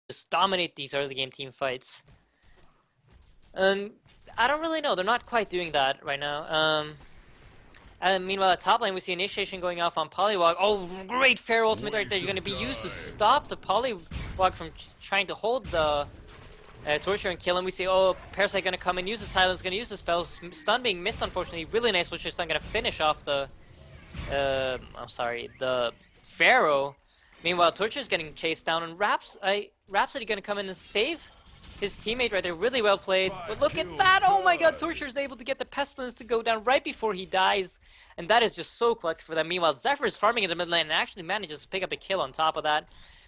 just dominate these early game team fights. I don't really know. They're not quite doing that right now. And meanwhile, at top lane, we see initiation going off on Polywog. Oh, great fair ultimate right there. You're going to be used to stop the Polywog from trying to hold the Torture and kill him. We see, oh, Parasite going to come and use the silence, going to use the spells. Stun being missed, unfortunately. Really nice Witcher Stun, going to finish off the, the Pharaoh. Meanwhile, Torture's getting chased down, and Rhapsody going to come in and save his teammate right there. Really well played. But look at that! Oh my god, Torture's able to get the Pestilence to go down right before he dies. And that is just so clutch for them. Meanwhile, Zephyr is farming in the mid lane and actually manages to pick up a kill on top of that.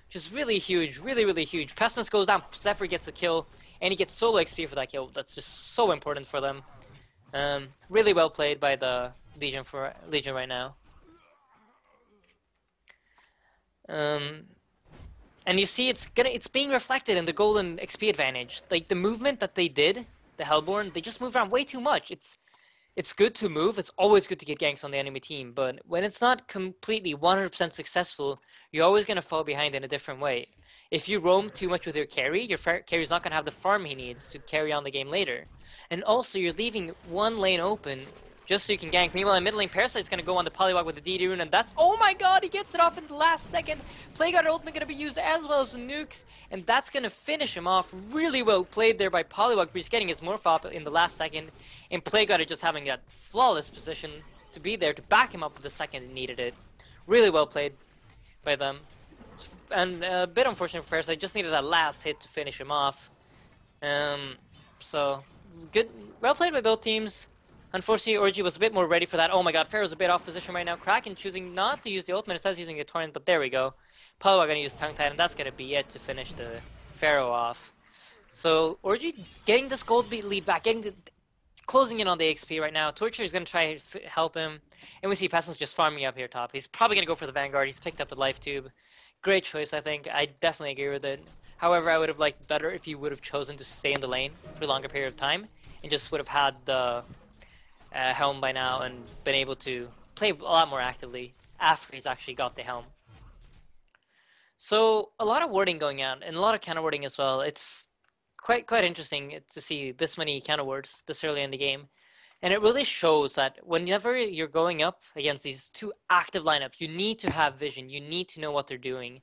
Which is really huge, really huge. Pestilence goes down, Zephyr gets a kill, and he gets solo XP for that kill. That's just so important for them. Really well played by the Legion right now. And you see it's being reflected in the golden XP advantage. Like the movement that they did, the Hellborn, they just moved around way too much. It's good to move, it's always good to get ganks on the enemy team, but when it's not completely 100% successful, you're always going to fall behind in a different way. If you roam too much with your carry's not going to have the farm he needs to carry on the game later. And also, you're leaving one lane open just so you can gank. Meanwhile, in mid lane, Parasite's going to go on the Polywog with the DD rune, and that's, oh my god, he gets it off in the last second. Plagueguard ultimate going to be used as well as the nukes, and that's going to finish him off. Really well played there by Polywog. He's getting his morph up in the last second, and Plagueguard just having that flawless position to be there to back him up the second he needed it. Really well played by them. And a bit unfortunate for Parasite, just needed that last hit to finish him off. So, good, well played by both teams. Unfortunately, ORGE was a bit more ready for that. Oh my god, Pharaoh's a bit off position right now. Kraken choosing not to use the ultimate, it says using a torrent, but there we go. Polywog gonna use Tongue Tied, and that's gonna be it to finish the Pharaoh off. So, ORGE getting this gold lead back, closing in on the XP right now. Torture is gonna try to help him, and we see Pestilence just farming up here top. He's probably gonna go for the Vanguard. He's picked up the Life Tube. Great choice, I think. I definitely agree with it. However, I would have liked better if he would have chosen to stay in the lane for a longer period of time, and just would have had the helm by now and been able to play a lot more actively after he's actually got the helm. So a lot of wording going on and a lot of counter wording as well. It's quite interesting to see this many counter words this early in the game, and it really shows that whenever you're going up against these two active lineups, you need to have vision. You need to know what they're doing.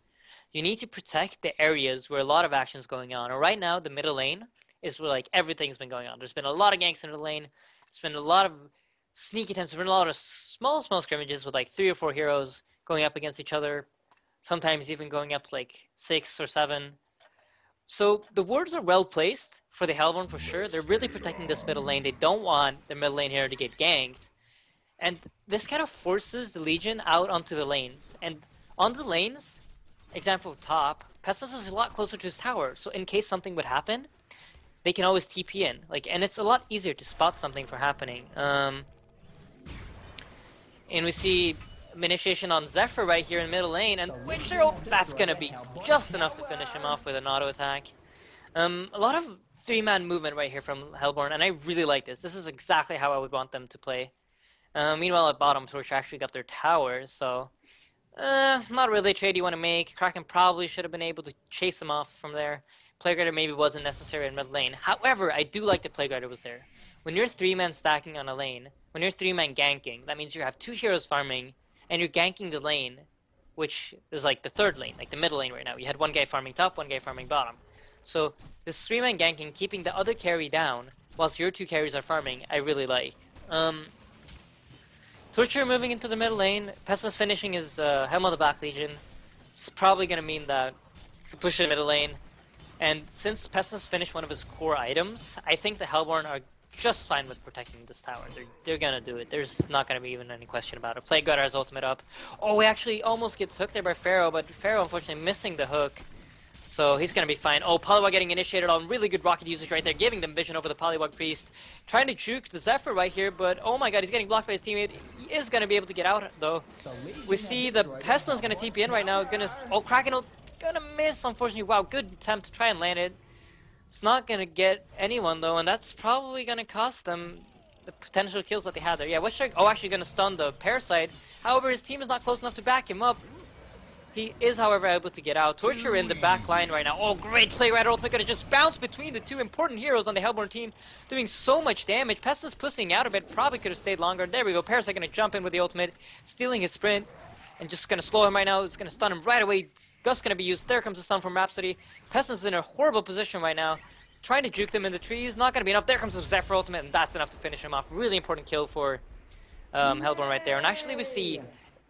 You need to protect the areas where a lot of action is going on. And right now, the middle lane is where like everything's been going on. There's been a lot of ganks in the lane. It's been a lot of sneak attempts. There's been a lot of small scrimmages with like 3 or 4 heroes going up against each other. Sometimes even going up to like 6 or 7. So the wards are well placed for the Hellborn for sure. They're really protecting this middle lane. They don't want the middle lane hero to get ganked. And this kind of forces the Legion out onto the lanes. And on the lanes, example of top, Pestilence is a lot closer to his tower. So in case something would happen, they can always TP in, and it's a lot easier to spot something for happening. And we see initiation on Zephyr right here in middle lane, and Witcher, oh, that's gonna be just enough to finish him off with an auto attack. A lot of 3-man movement right here from Hellborn, and I really like this. This is exactly how I would want them to play. Meanwhile, at bottom, Torch actually got their towers, so not really a trade you want to make. Kraken probably should have been able to chase them off from there. Plagueguard maybe wasn't necessary in mid lane. However, I do like that Plagueguard was there. When you're 3-man stacking on a lane, when you're 3-man ganking, that means you have 2 heroes farming, and you're ganking the lane, which is like the third lane, like the middle lane right now. You had 1 guy farming top, 1 guy farming bottom. So this 3-man ganking, keeping the other carry down, whilst your 2 carries are farming, I really like. Torture moving into the middle lane, Pestilence finishing his Helm of the Black Legion. It's probably going to mean that to push the middle lane. And since Pestilence finished one of his core items, I think the Hellborn are just fine with protecting this tower. They're gonna do it. There's not gonna be even any question about it. Plagueguard has ultimate up. Oh, he actually almost gets hooked there by Pharaoh, but Pharaoh unfortunately missing the hook. So he's gonna be fine. Oh, Polywog getting initiated on really good rocket usage right there, giving them vision over the Polywog Priest. Trying to juke the Zephyr right here, but oh my god, he's getting blocked by his teammate. He is gonna be able to get out though. We see the Pestilence gonna TP in right now. Oh, Kraken gonna miss, unfortunately. Wow, good attempt to try and land it. It's not gonna get anyone though, and that's probably gonna cost them the potential kills that they had there. Yeah, Witcher, oh, actually gonna stun the Parasite. However, his team is not close enough to back him up. He is, however, able to get out. Torture in the back line right now. Oh, great play. Red ultimate gonna just bounce between the two important heroes on the Hellborn team, doing so much damage. Pestilence pushing out a bit. Probably could have stayed longer. There we go. Parasite gonna jump in with the ultimate, stealing his sprint, and just gonna slow him right now. It's gonna stun him right away. Gust gonna be used. There comes the stun from Rhapsody. Pestilence is in a horrible position right now, trying to juke them in the trees. Not gonna be enough. There comes the Zephyr ultimate, and that's enough to finish him off. Really important kill for Hellborn right there. And actually we see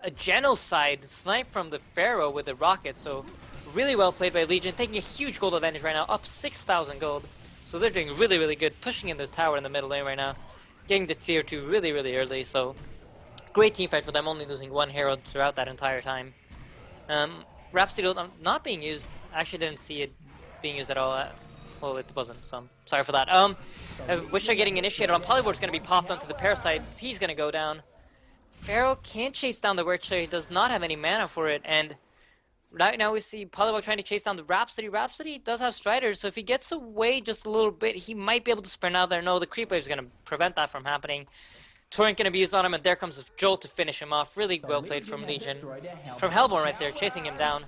a genocide snipe from the Pharaoh with the rocket, so really well played by Legion, taking a huge gold advantage right now, up 6,000 gold. So they're doing really, really good, pushing in the tower in the middle lane right now, getting the tier 2 really, really early, so great team fight for them, only losing one hero throughout that entire time. Rhapsody not being used, actually didn't see it being used at all. Well, it wasn't, so I'm sorry for that. Wish they're getting initiated on Polyward's going to be popped onto the Parasite. He's going to go down. Pharaoh can't chase down the Witcher. He does not have any mana for it, and right now we see Polywog trying to chase down the Rhapsody. Rhapsody does have Striders, so if he gets away just a little bit, he might be able to sprint out there. No, the Creep Wave is going to prevent that from happening. Torrent going to be used on him, and there comes Jolt to finish him off. Really well played from Legion. From Hellborn right there, chasing him down.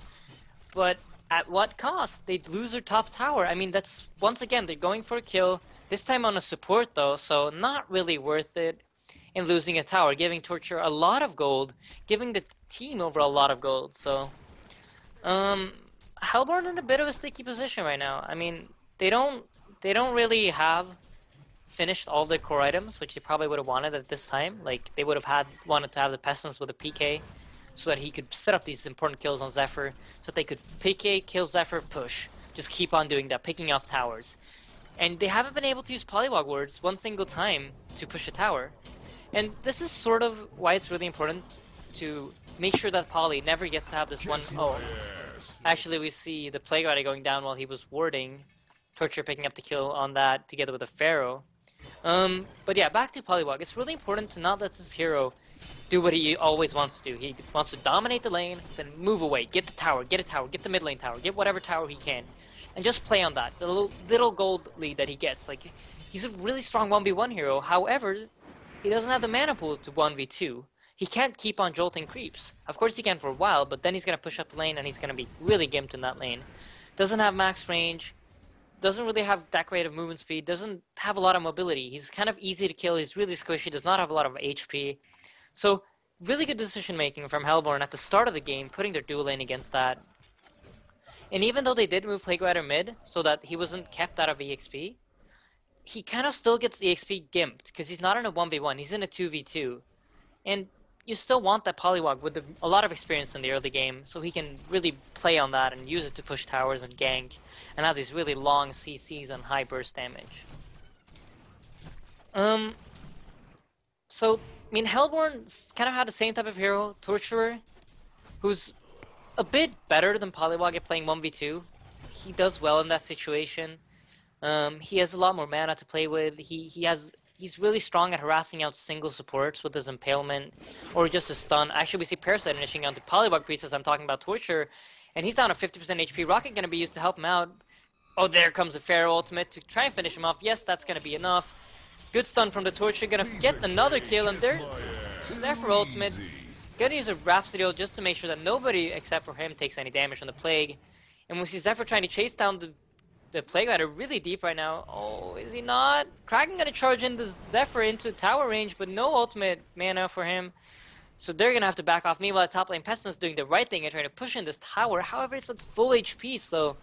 But at what cost? They'd lose their top tower. I mean, that's, once again, they're going for a kill. This time on a support, though, so not really worth it in losing a tower, giving Torture a lot of gold, giving the team over a lot of gold. So, Hellborn in a bit of a sticky position right now. I mean, they don't really have finished all their core items, which they probably would have wanted at this time. Like, they would have wanted to have the Pestilence with a PK, so that he could set up these important kills on Zephyr, so that they could PK, kill Zephyr, push. Just keep on doing that, picking off towers. And they haven't been able to use Polywog Wards one single time to push a tower. And this is sort of why it's really important to make sure that Poly never gets to have this one. Oh, actually we see the Plague Rider going down while he was warding. Torture picking up the kill on that together with the Pharaoh. But yeah, back to Polywog. It's really important to not let this hero do what he always wants to do. He wants to dominate the lane, then move away, get the tower, get a tower, get the mid lane tower, get whatever tower he can, and just play on that. The little gold lead that he gets. Like, he's a really strong 1v1 hero. However, he doesn't have the mana pool to 1v2. He can't keep on jolting creeps. Of course he can for a while, but then he's going to push up the lane and he's going to be really gimped in that lane. Doesn't have max range, doesn't really have that great of movement speed, doesn't have a lot of mobility. He's kind of easy to kill, he's really squishy, does not have a lot of HP. So, really good decision making from Hellborn at the start of the game, putting their dual lane against that. And even though they did move Plague Rider mid, so that he wasn't kept out of EXP, he kind of still gets EXP gimped, because he's not in a 1v1, he's in a 2v2. And you still want that Polywog with a lot of experience in the early game, so he can really play on that and use it to push towers and gank, and have these really long CCs and high burst damage. So, I mean, Hellborn kind of had the same type of hero, Torturer, who's a bit better than Polywog at playing 1v2. He does well in that situation. He has a lot more mana to play with. He's really strong at harassing out single supports with his Impalement, or just a stun. Actually, we see Parasite initiating onto Polywog Priest as I'm talking about Torture, and he's down to 50% HP. Rocket going to be used to help him out. Oh, there comes the Pharaoh ultimate to try and finish him off. Yes, that's going to be enough. Good stun from the Torture, going to get another kill, and there's Zephyr ultimate. Going to use a Rhapsody ult just to make sure that nobody except for him takes any damage from the Plague. And we see Zephyr trying to chase down the Plague Rider really deep right now. Oh, is he not? Kraken gonna charge in the Zephyr into tower range, but no ultimate mana for him. So they're gonna have to back off. Meanwhile, top lane Pestilence doing the right thing and trying to push in this tower. However, it's at full HP, so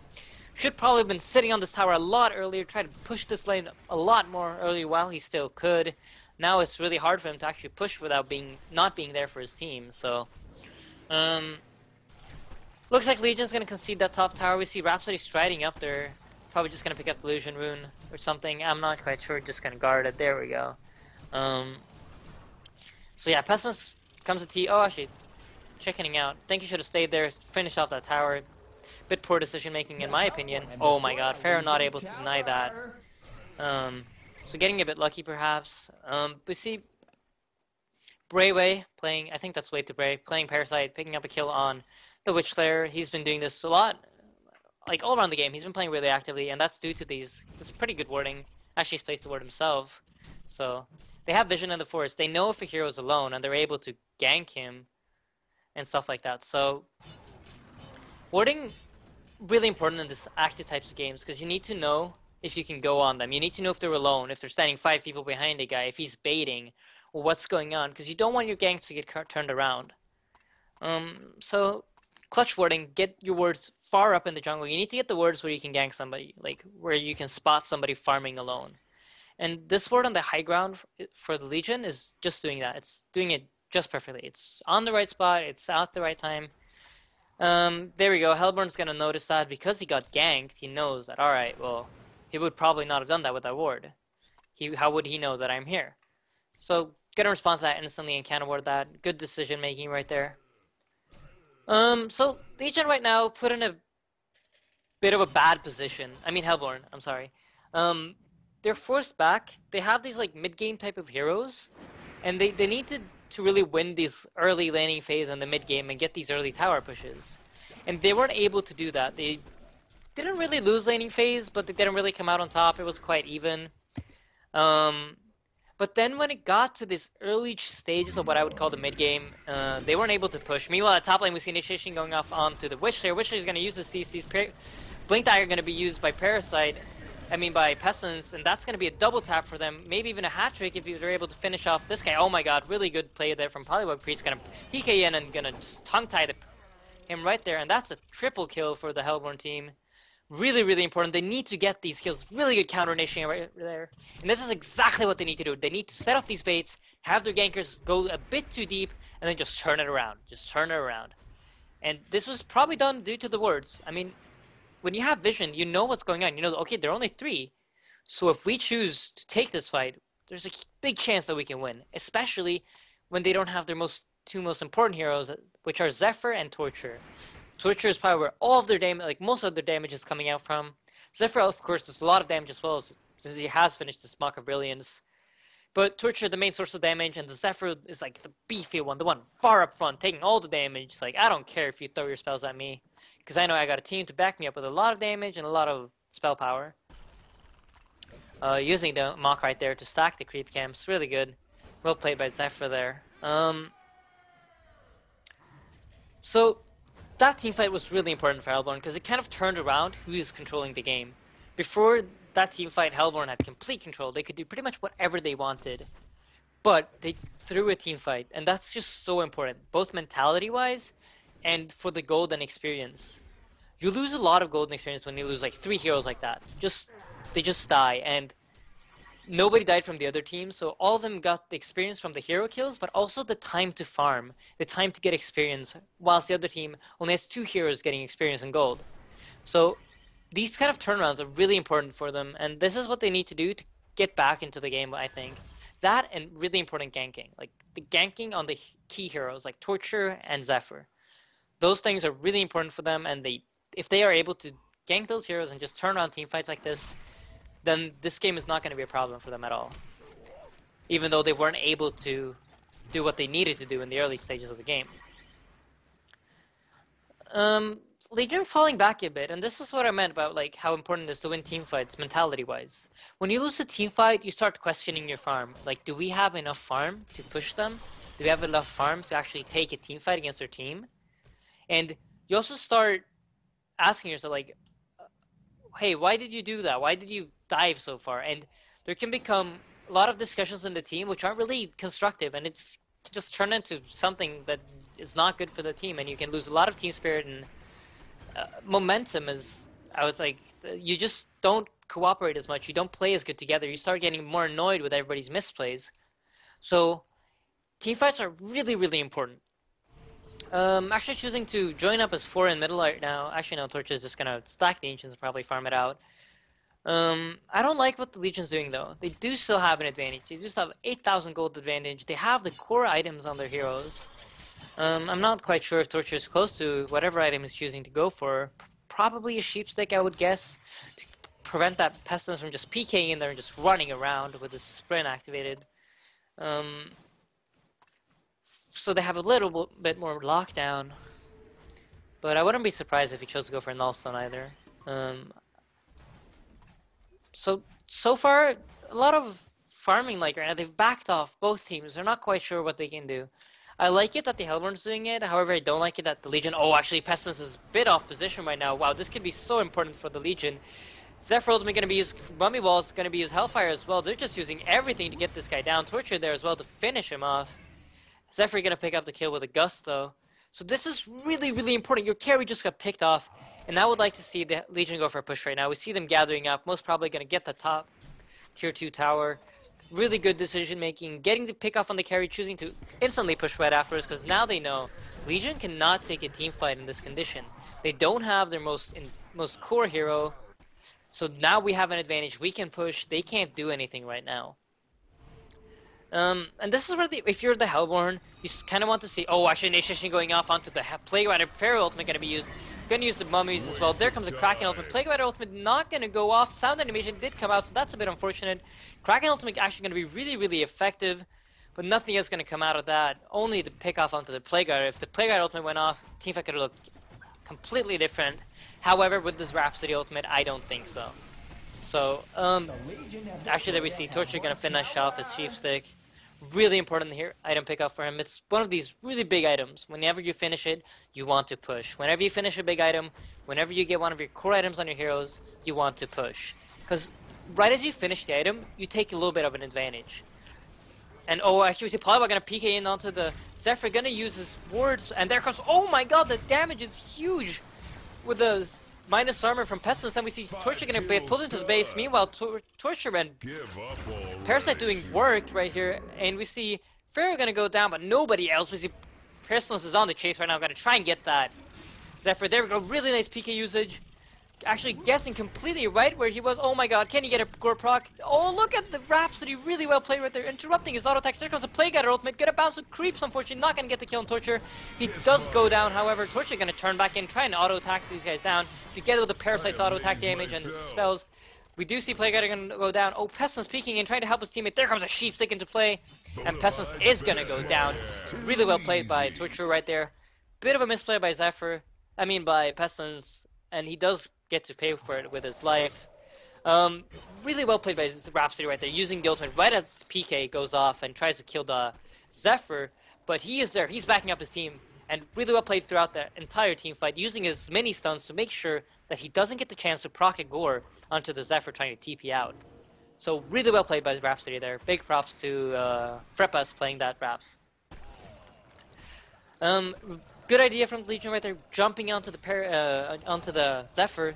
should probably have been sitting on this tower a lot earlier, try to push this lane a lot more early while he still could. Now it's really hard for him to actually push without not being there for his team. So, looks like Legion's gonna concede that top tower. We see Rhapsody striding up there. Probably just going to pick up the Illusion Rune or something. I'm not quite sure. Just going to guard it. There we go. So yeah, Pestilence comes to T. Oh, actually, chickening out. Think he should have stayed there, finished off that tower. Bit poor decision making in my opinion. Oh my god, Pharaoh not able to deny that. So getting a bit lucky perhaps. We see Brayway playing, I think that's Way to Bray, playing Parasite, picking up a kill on the Witchslayer. He's been doing this a lot. Like, all around the game, he's been playing really actively, and that's due to this pretty good warding. Actually, he's placed the ward himself. So, they have vision in the forest. They know if a hero's alone, and they're able to gank him and stuff like that. So, Warding really important in this active types of games because you need to know if you can go on them. You need to know if they're alone, if they're standing 5 people behind a guy, if he's baiting, or what's going on, because you don't want your ganks to get turned around. So clutch warding, get your wards far up in the jungle. You need to get the wards where you can gank somebody, like where you can spot somebody farming alone. And this ward on the high ground for the Legion is just doing that. It's doing it just perfectly. It's on the right spot. It's out the right time. There we go. Hellborn's gonna notice that because he got ganked. He knows that. All right. Well, he would probably not have done that with that ward. How would he know that I'm here? So gonna respond to that instantly and counter ward that. Good decision making right there. So Legion right now put in a bit of a bad position. I mean Hellborn. I'm sorry. They're forced back. They have these like mid-game type of heroes, and they need to really win these early laning phase in the mid-game and get these early tower pushes. And they weren't able to do that. They didn't really lose laning phase, but they didn't really come out on top. It was quite even. But then when it got to this early stages of what I would call the mid-game, they weren't able to push. Meanwhile, at top lane, we see initiation going off onto the Witchslayer. Witchslayer is going to use the CC's Blink Dagger going to be used by by Pestilence, and that's going to be a double tap for them. Maybe even a hat trick if they're able to finish off this guy. Oh my god, really good play there from Polywog Priest. Going to PK in and going to just tongue-tie him right there, and that's a triple kill for the Hellborn team. Really, really important. They need to get these kills. Really good counter initiating right there. And this is exactly what they need to do. They need to set up these baits, have their gankers go a bit too deep, and then just turn it around. Just turn it around. And this was probably done due to the wards. I mean, when you have vision, you know what's going on. You know, okay, there are only 3. So if we choose to take this fight, there's a big chance that we can win. Especially when they don't have their two most important heroes, which are Zephyr and Torture. Torture is probably where all of their damage, like most of their damage is coming out from. Zephyr, of course, does a lot of damage as well, since he has finished the Smock of Brilliance. But Torture, the main source of damage, and the Zephyr is like the beefy one, the one far up front, taking all the damage. Like, I don't care if you throw your spells at me, because I know I got a team to back me up with a lot of damage and a lot of spell power. Using the Mock right there to stack the creep camps, really good. Well played by Zephyr there. So that teamfight was really important for Hellborn because it kind of turned around who is controlling the game. Before that teamfight, Hellborn had complete control. They could do pretty much whatever they wanted. But they threw a teamfight, and that's just so important, both mentality-wise and for the golden experience. You lose a lot of golden experience when you lose like 3 heroes like that. They just die, and nobody died from the other team, so all of them got the experience from the hero kills, but also the time to farm, the time to get experience, whilst the other team only has 2 heroes getting experience and gold. So these kind of turnarounds are really important for them, and this is what they need to do to get back into the game, I think. That and really important ganking, like the ganking on the key heroes like Torture and Zephyr. Those things are really important for them, and if they are able to gank those heroes and just turn around teamfights like this, then this game is not going to be a problem for them at all. Even though they weren't able to do what they needed to do in the early stages of the game. Legion falling back a bit, and this is what I meant about like how important it is to win teamfights mentality-wise. When you lose a teamfight, you start questioning your farm. Like, do we have enough farm to push them? Do we have enough farm to actually take a teamfight against their team? And you also start asking yourself, like, hey, why did you do that? Why did you dive so far? And there can become a lot of discussions in the team which aren't really constructive, and it's just turned into something that is not good for the team, and you can lose a lot of team spirit and momentum. I was like, you just don't cooperate as much. You don't play as good together. You start getting more annoyed with everybody's misplays. So teamfights are really, really important. Actually choosing to join up as 4 in middle right now. Actually, no, Torch is just gonna stack the Ancients and probably farm it out. I don't like what the Legion's doing though. They do still have an advantage. They just have 8,000 gold advantage. They have the core items on their heroes. I'm not quite sure if Torture is close to whatever item he's choosing to go for. Probably a sheepstick, I would guess, to prevent that Pestilence from just PKing in there and just running around with his sprint activated. So they have a little bit more lockdown, but I wouldn't be surprised if he chose to go for a Nullstone either. So far, a lot of farming like right now. They've backed off both teams. They're not quite sure what they can do. I like it that the Hellborn's doing it, however I don't like it that the Legion... Oh, actually Pestilence is a bit off position right now. Wow, this could be so important for the Legion. Zephyr ultimate going to be used, Mummy Walls going to be used, Hellfire as well. They're just using everything to get this guy down. Torture there as well to finish him off. Zephyr going to pick up the kill with a Gusto. So this is really, really important. Your carry just got picked off, and I would like to see the Legion go for a push right now. We see them gathering up, most probably going to get the top tier 2 tower. Really good decision making, getting the pick off on the carry, choosing to instantly push right afterwards, because now they know Legion cannot take a team fight in this condition. They don't have their most core hero, so now we have an advantage. We can push. They can't do anything right now. And this is where if you're the Hellborn, you kind of want to see, oh, actually Initiation going off onto the Plague Rider. Pharaoh ultimate going to be used. Going to use the Mummies as well. There comes a Kraken ultimate. Plague Rider ultimate not going to go off. Sound animation did come out, so that's a bit unfortunate. Kraken ultimate actually going to be really, really effective, but nothing is going to come out of that. Only the pick off onto the Plague Rider. If the Plague Rider ultimate went off, teamfight could have looked completely different. However, with this Rhapsody ultimate, I don't think so. So, actually there we see Torture going to finish off his Chief Stick. Really important here, item pickup for him. It's one of these really big items. Whenever you finish it, you want to push. Whenever you finish a big item, whenever you get one of your core items on your heroes, you want to push. Because right as you finish the item, you take a little bit of an advantage. And oh, actually we see Polybog going to PK in onto the Zephyr, going to use his wards, and there comes, oh my god, the damage is huge with the minus armor from Pestilence, and we see Torture going to be pulled into the base. Meanwhile, Torture and Parasite doing work right here, and we see Pharaoh going to go down, but nobody else. We see Pestilence is on the chase right now, going to try and get that Zephyr. There we go, really nice PK usage. Actually guessing completely right where he was. Oh my god, can he get a gore proc? Oh, look at the Rhapsody, really well played right there, interrupting his auto attacks. There comes a Plague Rider ultimate, gonna bounce with creeps, unfortunately, not gonna get the kill on Torture. He does go down, however, Torture gonna turn back in, try and auto attack these guys down. Together with the Parasite's auto attack damage and spells, we do see Plague Rider gonna go down. Oh, Pestilence peeking and trying to help his teammate. There comes a Sheep Stick into play, and Pestilence is gonna go down. Really well played by Torture right there. Bit of a misplay by by Pestilence, and he does get to pay for it with his life. Really well played by Rhapsody right there, using the ultimate right as PK goes off and tries to kill the Zephyr, but he is there, he's backing up his team, and really well played throughout the entire team fight, using his mini stuns to make sure that he doesn't get the chance to proc a gore onto the Zephyr trying to TP out. So really well played by Rhapsody there. Big props to Freppas playing that Raps. Good idea from Legion right there, jumping onto the Zephyr,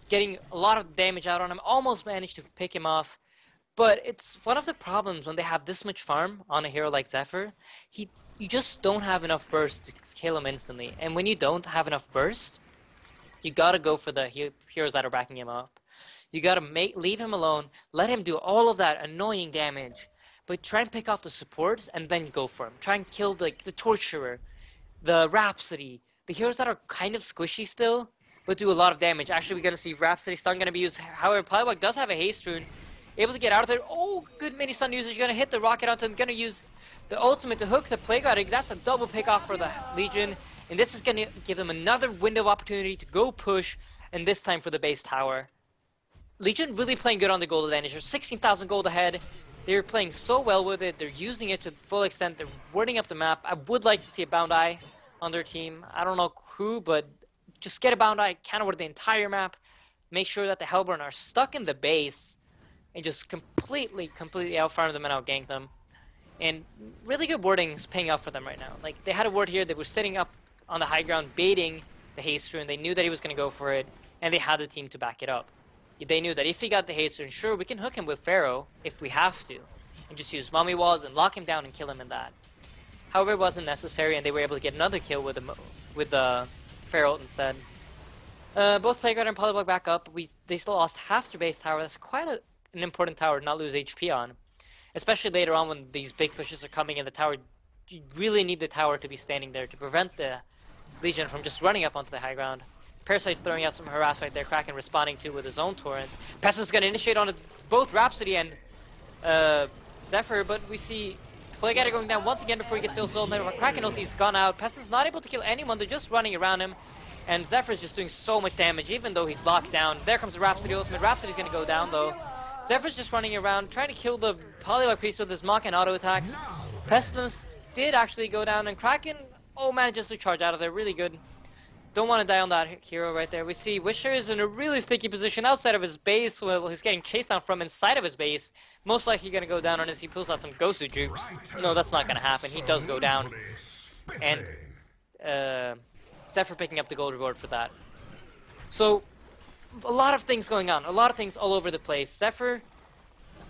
getting a lot of damage out on him, almost managed to pick him off. But it's one of the problems when they have this much farm on a hero like Zephyr. You just don't have enough burst to kill him instantly. And when you don't have enough burst, you gotta go for the heroes that are backing him up. You gotta leave him alone, let him do all of that annoying damage, but try and pick off the supports and then go for him. Try and kill the Torturer, the Rhapsody, the heroes that are kind of squishy still, but do a lot of damage. Actually, we're going to see Rhapsody stun going to be used. However, Polybog does have a haste rune, able to get out of there. Oh, good mini stun usage. Going to hit the rocket onto him. Going to use the ultimate to hook the Plague Rider. That's a double pick off for the Legion, and this is going to give them another window of opportunity to go push, and this time for the base tower. Legion really playing good on the gold advantage. They're 16,000 gold ahead. They're playing so well with it. They're using it to the full extent. They're wording up the map. I would like to see a Bound Eye on their team. I don't know who, but just get a Bound Eye, kind of word the entire map. Make sure that the Hellborn are stuck in the base and just completely out-farm them and out-gank them. And really good warding is paying off for them right now. Like, they had a ward here. They were sitting up on the high ground baiting the haste rune. They knew that he was going to go for it, and they had the team to back it up. They knew that if he got the haste rune, sure, we can hook him with Pharaoh if we have to, and just use Mummy Walls and lock him down and kill him in that. However, it wasn't necessary, and they were able to get another kill with the Pharaoh instead. Both Plague Rider and Polybog back up. They still lost half their base tower. That's quite an important tower to not lose HP on, especially later on when these big pushes are coming in the tower. You really need the tower to be standing there to prevent the Legion from just running up onto the high ground. Parasite throwing out some harass right there, Kraken responding to with his own torrent. Pestilence is going to initiate on both Rhapsody and Zephyr, but we see Plague Rider going down once again before he gets still sold. Kraken ulti's gone out. Pestilence not able to kill anyone, they're just running around him, and Zephyr's just doing so much damage even though he's locked down. There comes the Rhapsody ultimate. Rhapsody's going to go down though. Zephyr's just running around trying to kill the Polybog Priest with his Mach and auto attacks. Pestilence did actually go down, and Kraken, oh man, just to charge out of there, really good. Don't want to die on that hero right there. We see Wisher is in a really sticky position outside of his base. Well, he's getting chased down from inside of his base. Most likely going to go down unless he pulls out some Gosu jukes. No, that's not going to happen. He does go down. And Zephyr picking up the gold reward for that. So, a lot of things going on. A lot of things all over the place. Zephyr,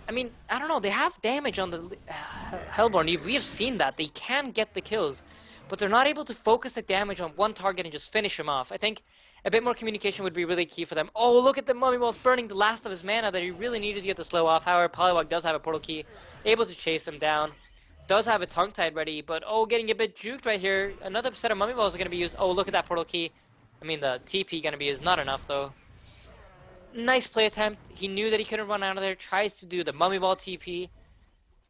I mean, I don't know. They have damage on the Hellborn. We have seen that. They can get the kills. But they're not able to focus the damage on one target and just finish him off. I think a bit more communication would be really key for them. Oh, look at the Mummy Balls burning the last of his mana that he really needed to get the slow off. However, Poliwag does have a portal key, able to chase him down. Does have a tongue-tied ready, but oh, getting a bit juked right here. Another set of Mummy Balls are going to be used. Oh, look at that portal key. I mean, the TP going to be used. Not enough, though. Nice play attempt. He knew that he couldn't run out of there. Tries to do the Mummy Ball TP,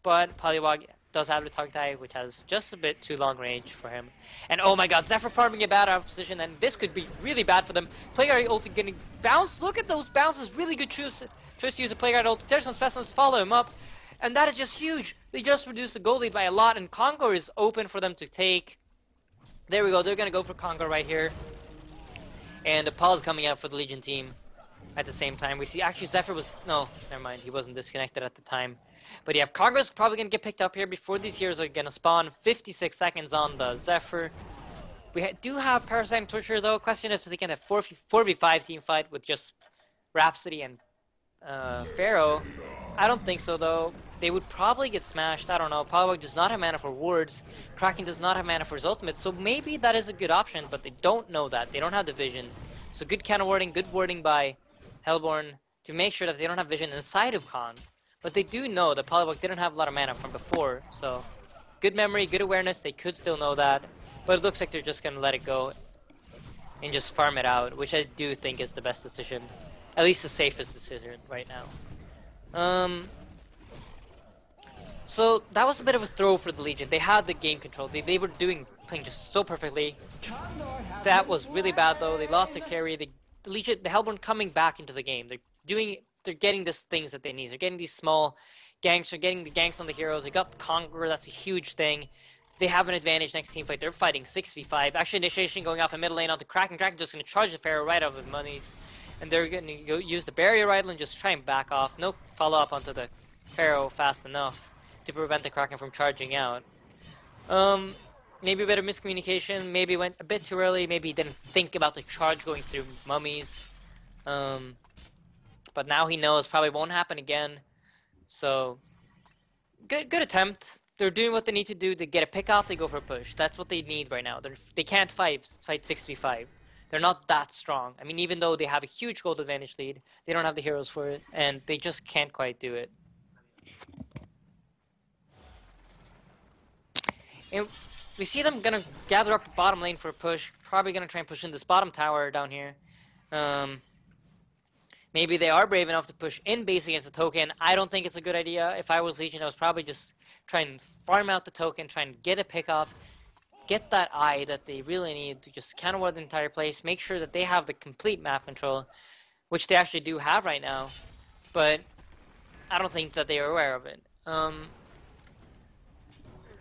but Poliwag does have the tongue tie, which has just a bit too long range for him. And oh my god, Zephyr farming it bad out of position, and this could be really bad for them. Plagueguard also getting bounced. Look at those bounces. Really good choice to use a Plagueguard ult. There's some specimens, follow him up. And that is just huge. They just reduced the goal lead by a lot, and Congo is open for them to take. There we go. They're going to go for Congo right here. And Paul is coming out for the Legion team at the same time. We see, actually, Zephyr was, no, never mind. He wasn't disconnected at the time. But yeah, Congo's probably going to get picked up here before these heroes are going to spawn. 56 seconds on the Zephyr. We do have Parasite and Torture, though. Question is if they can have 4v5 team fight with just Rhapsody and Pharaoh. I don't think so, though. They would probably get smashed. I don't know. Poliwag does not have mana for wards. Kraken does not have mana for his ultimate. So maybe that is a good option, but they don't know that. They don't have the vision. So good counter warding, good warding by Hellborn to make sure that they don't have vision inside of Khan. But they do know that Poliwag didn't have a lot of mana from before, so good memory, good awareness, they could still know that. But it looks like they're just going to let it go and just farm it out, which I do think is the best decision. At least the safest decision right now. So that was a bit of a throw for the Legion. They had the game control. They were playing just so perfectly. That was really bad though. They lost their carry. The Legion, the Hellborn coming back into the game. They're getting these things that they need. They're getting these small ganks. They're getting the ganks on the heroes. They got Conqueror. That's a huge thing. They have an advantage next team fight. They're fighting 6v5. Actually, initiation going off in middle lane onto Kraken. Kraken just going to charge the Pharaoh right out of his monies. And they're going to use the barrier idle and just try and back off. No follow-up onto the Pharaoh fast enough to prevent the Kraken from charging out. Maybe a bit of miscommunication. Maybe went a bit too early. Maybe he didn't think about the charge going through mummies. But now he knows probably won't happen again. So, good attempt. They're doing what they need to do to get a pick off. They go for a push. That's what they need right now. They can't fight 6v5. They're not that strong. I mean, even though they have a huge gold advantage lead, they don't have the heroes for it, and they just can't quite do it. And we see them gonna gather up the bottom lane for a push. Probably gonna try and push in this bottom tower down here. Maybe they are brave enough to push in base against the token. I don't think it's a good idea. If I was Legion, I was probably just trying to farm out the token, trying to get a pick off, get that eye that they really need to just counter ward the entire place, make sure that they have the complete map control, which they actually do have right now, but I don't think that they are aware of it.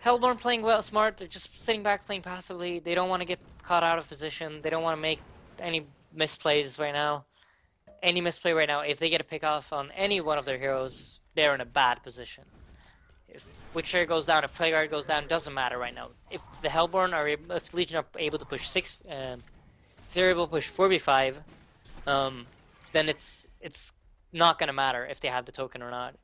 Hellborn playing well, smart. They're just sitting back playing passively. They don't want to get caught out of position. They don't want to make any misplays right now. Any misplay right now, if they get a pick off on any one of their heroes, they're in a bad position. If Witcher goes down, if Plagueguard goes down, doesn't matter right now. If the Hellborn are able, if Legion are able to push they're able to push 4v5, then it's not gonna matter if they have the token or not.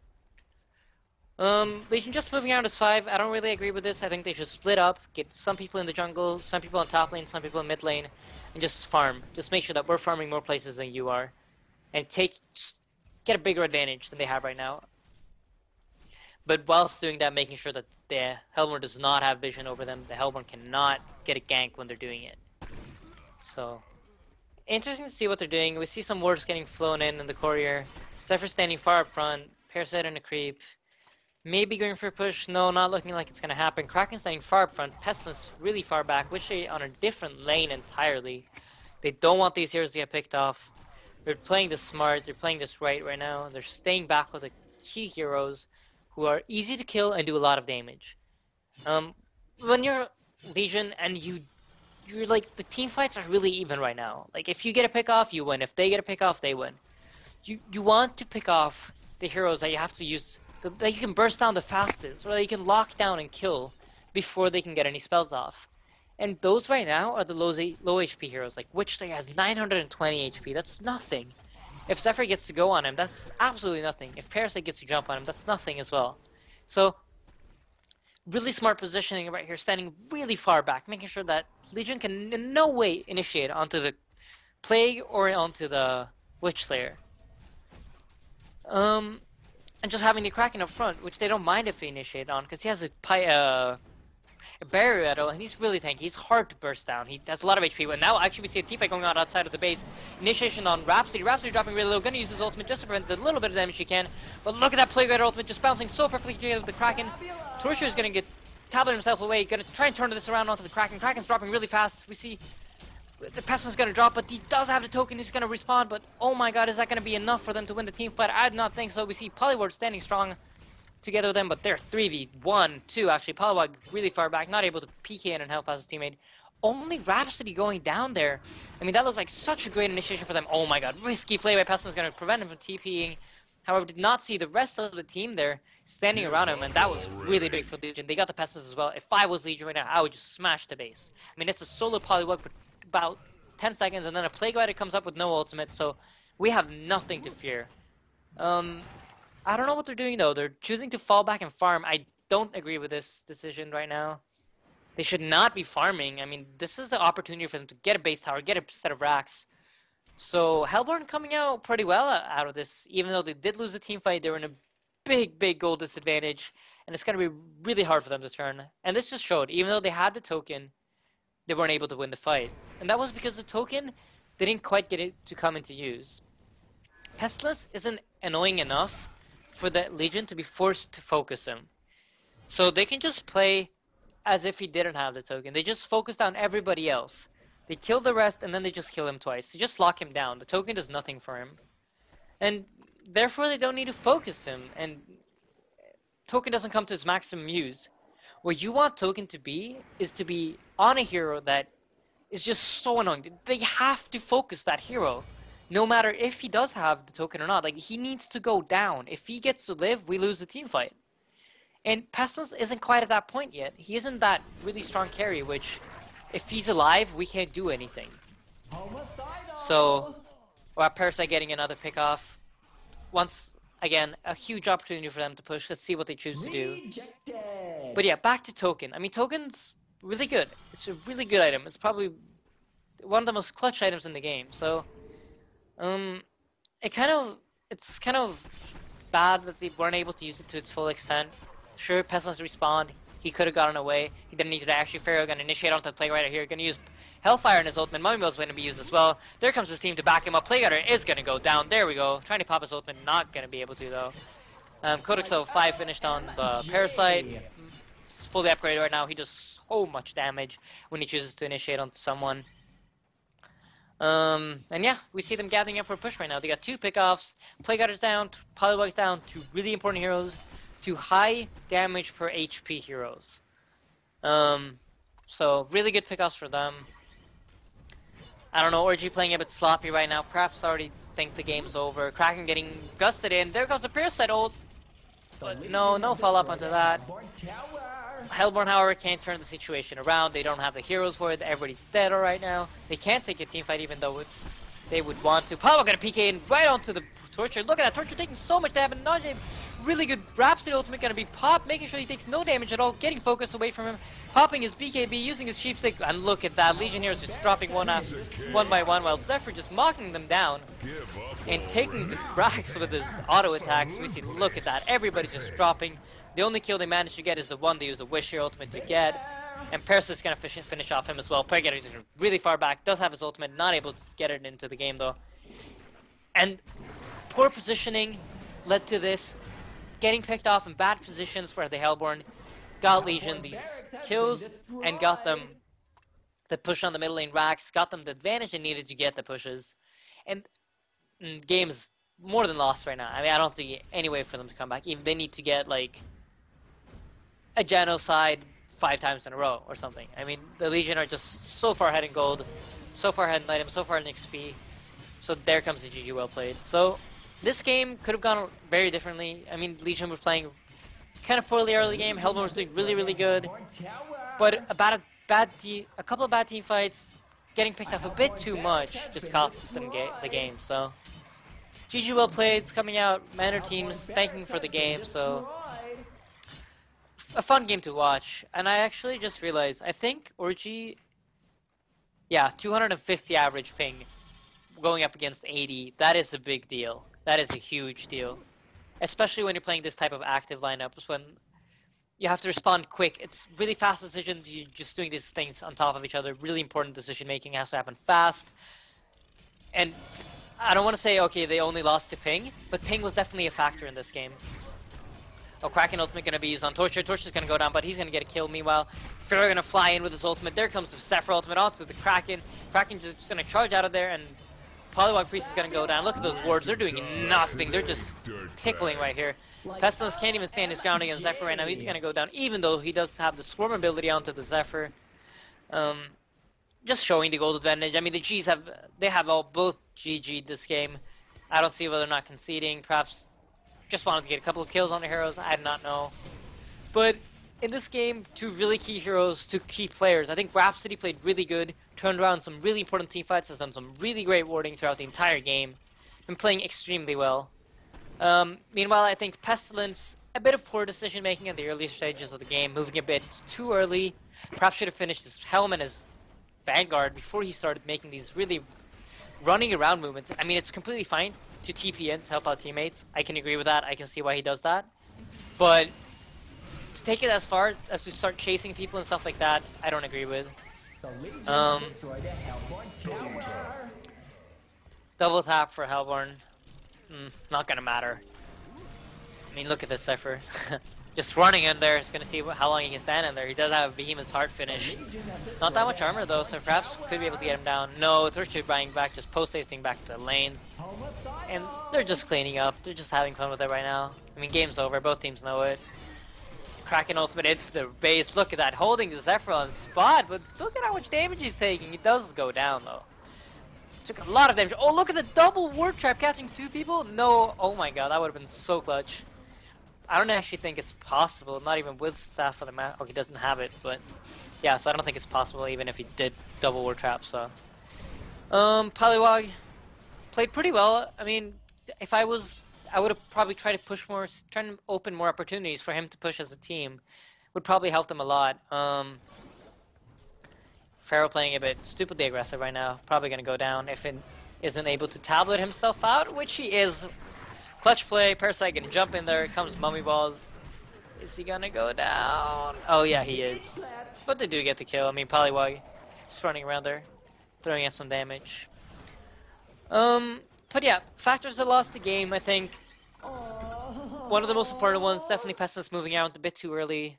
Legion just moving out as 5. I don't really agree with this. I think they should split up, get some people in the jungle, some people in top lane, some people in mid lane, and just farm. Just make sure that we're farming more places than you are, and get a bigger advantage than they have right now. But whilst doing that, making sure that the Hellborn does not have vision over them. The Hellborn cannot get a gank when they're doing it. So, interesting to see what they're doing. We see some wards getting flown in the courier. Zephyr standing far up front. Parasite and a creep. Maybe going for a push. No, not looking like it's going to happen. Kraken standing far up front. Pestilence really far back. Witchy on a different lane entirely. They don't want these heroes to get picked off. They're playing this smart. They're playing this right now. They're staying back with the key heroes who are easy to kill and do a lot of damage. when you're Legion and you're like, the team fights are really even right now. Like, if you get a pick off, you win. If they get a pick off, they win. You want to pick off the heroes that you have to use, that you can burst down the fastest, or that you can lock down and kill before they can get any spells off. And those right now are the low HP heroes. Like, Witchslayer has 920 HP. That's nothing. If Zephyr gets to go on him, that's absolutely nothing. If Parasite gets to jump on him, that's nothing as well. So, really smart positioning right here, standing really far back, making sure that Legion can in no way initiate onto the Plague or onto the Witchslayer. And just having the Kraken up front, which they don't mind if they initiate on, because he has a barrier rattle, and he's really tanky. He's hard to burst down. He has a lot of HP. But now, actually, we see a teamfight going on outside of the base. Initiation on Rhapsody. Rhapsody dropping really low. Gonna use his ultimate just to prevent the little bit of damage he can. But look at that Plague Rider ultimate just bouncing so perfectly together with the Kraken. Torture is gonna get tablet himself away. Gonna try and turn this around onto the Kraken. Kraken's dropping really fast. We see the Pestilence gonna drop, but he does have the token. He's gonna respawn. But oh my god, is that gonna be enough for them to win the team fight? I do not think so. We see Poliwag standing strong together with them, but they're 3v1, 2 actually. Poliwag really far back, not able to PK in and help out his teammate. Only Rhapsody going down there. I mean, that looks like such a great initiation for them. Oh my god, risky play by Pestilence, going to prevent him from TPing. However, did not see the rest of the team there standing around him, and that was really big for Legion. They got the Pestilence as well. If I was Legion right now, I would just smash the base. I mean, it's a solo Poliwag for about 10 seconds, and then a Plague Rider comes up with no ultimate, so we have nothing to fear. I don't know what they're doing though. They're choosing to fall back and farm. I don't agree with this decision right now. They should not be farming. I mean, this is the opportunity for them to get a base tower, get a set of racks. So Hellborn coming out pretty well out of this. Even though they did lose the team fight, they were in a big goal disadvantage, and it's going to be really hard for them to turn. And this just showed, even though they had the token, they weren't able to win the fight. And that was because the token didn't quite get it to come into use. Pestilence isn't annoying enough for the Legion to be forced to focus him. So they can just play as if he didn't have the token. They just focus down everybody else. They kill the rest, and then they just kill him twice. They just lock him down. The token does nothing for him. And therefore they don't need to focus him, and token doesn't come to its maximum use. What you want token to be is to be on a hero that is just so annoying. They have to focus that hero. No matter if he does have the token or not, like, he needs to go down. If he gets to live, we lose the team fight. And Pestilence isn't quite at that point yet. He isn't that really strong carry, which, if he's alive, we can't do anything. So, Parasite getting another pick off. Once again, a huge opportunity for them to push. Let's see what they choose to do. But yeah, back to Token. I mean, Token's really good. It's a really good item. It's probably one of the most clutch items in the game. So, it's kind of bad that they weren't able to use it to its full extent. Sure, Pestilence respawned. He could have gotten away. He didn't need to actually. Pharaoh gonna initiate onto the Plague Rider here. Gonna use Hellfire in his ultimate. Mummy Mill's going to be used as well. There comes his team to back him up. Plague Rider is gonna go down. There we go. Trying to pop his ultimate. Not gonna be able to though. Codex 05 finished on the Parasite. It's fully upgraded right now. He does so much damage when he chooses to initiate onto someone. And yeah, we see them gathering up for a push right now. They got 2 pickoffs. Plague Rider's down. Poliwag's down. 2 really important heroes. 2 high damage per HP heroes. So really good pickoffs for them. I don't know, ORGE playing a bit sloppy right now. Perhaps already think the game's over. Kraken getting gusted in. There goes the Parasite ult. But no follow-up onto that. Hellborn, however, can't turn the situation around. They don't have the heroes for it. Everybody's dead right now. They can't take a team fight even though they would want to. Paolo got a PK in right onto the Torture. Look at that. Torture taking so much damage. Najee, really good Rhapsody ultimate going to be popped, making sure he takes no damage at all, getting focus away from him, popping his BKB, using his Sheepstick, and look at that. Legionnaires just dropping one by one, while Zephyr just mocking them down and taking the cracks with his auto attacks. We see, look at that. Everybody's just dropping. The only kill they managed to get is the one they use the Wish here ultimate to get. And Parasite's going to finish off him as well. Plague Rider's really far back, does have his ultimate, not able to get it into the game though. And poor positioning led to this. Getting picked off in bad positions for the Hellborn got Legion these kills and got them the push on the middle lane racks, got them the advantage they needed to get the pushes. And game is more than lost right now. I mean, I don't see any way for them to come back. Even they need to get like a genocide 5 times in a row or something. I mean, the Legion are just so far ahead in gold, so far ahead in items, so far in XP. So there comes the GG well played. So this game could have gone very differently. I mean, Legion was playing kind of poorly early game. Hellborn was doing really, really good. But a couple of bad team fights, getting picked off a bit too much, just cost them the game. So GG well played. It's coming out. Manor teams thanking for the game. So a fun game to watch. And I actually just realized, I think ORGE, yeah, 250 average ping going up against 80. That is a big deal. That is a huge deal. Especially when you're playing this type of active lineups, when you have to respond quick. It's really fast decisions. You're just doing these things on top of each other. Really important decision making has to happen fast. And I don't want to say, okay, they only lost to ping, but ping was definitely a factor in this game. Oh, Kraken ultimate going to be used on Torture. Torture's going to go down, but he's going to get a kill. Meanwhile, Fair going to fly in with his ultimate. There comes the Zephyr ultimate onto the Kraken. Kraken's just going to charge out of there, and Polywog Priest is going to go down. Look at those wards. They're doing nothing. They're just tickling right here. Pestilence can't even stand his ground against Zephyr right now. He's going to go down, even though he does have the Swarm ability onto the Zephyr. Just showing the gold advantage. I mean, the Gs have both GG'd this game. I don't see whether they're not conceding. Perhaps just wanted to get a couple of kills on the heroes. I do not know. But in this game, two really key heroes, two key players. I think Rhapsody played really good, turned around some really important team fights, has done some really great warding throughout the entire game, been playing extremely well. Meanwhile, I think Pestilence, a bit of poor decision making in the early stages of the game, moving a bit too early. Perhaps should have finished his Helm and his Vanguard before he started making these really running around movements. I mean, it's completely fine to TP in to help out teammates. I can agree with that. I can see why he does that. But to take it as far as to start chasing people and stuff like that, I don't agree with. Double tap for Hellborn. Not gonna matter. I mean, look at this Zephyr. Just running in there is gonna see how long he can stand in there. He does have Behemoth's Heart finished. Not that much armor though, so perhaps could be able to get him down. No, Torture buying back, just post-safing back to the lanes. And they're just cleaning up. They're just having fun with it right now. I mean, game's over. Both teams know it. Kraken ultimate into the base. Look at that, holding the Zephyr on spot, but look at how much damage he's taking. He does go down though. Took a lot of damage. Oh, look at the double ward trap catching two people. No, oh my god, that would have been so clutch. I don't actually think it's possible, not even with Staff of the Map. Oh, he doesn't have it, but yeah, so I don't think it's possible even if he did double ward trap, so. Polywog played pretty well. I mean, if I would have probably tried to push more, trying to open more opportunities for him to push as a team. Would probably help them a lot. Pharaoh playing a bit stupidly aggressive right now. Probably going to go down if it isn't able to tablet himself out, which he is. Clutch play, Parasite going to jump in there. Comes Mummy Balls. Is he going to go down? Oh yeah, he is. But they do get the kill. I mean, Polywog just running around there, throwing in some damage. But yeah, factors that lost the game, I think. One of the most important ones, definitely Pestilence moving out a bit too early.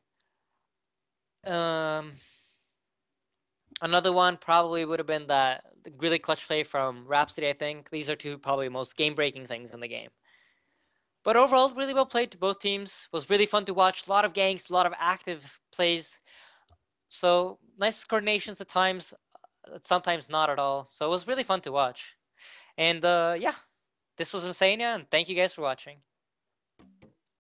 Another one probably would have been the really clutch play from Rhapsody, I think. These are two probably most game-breaking things in the game. But overall, really well played to both teams. Was really fun to watch. A lot of ganks, a lot of active plays. So, nice coordinations at times, sometimes not at all. So it was really fun to watch. And yeah, this was Insania, and thank you guys for watching.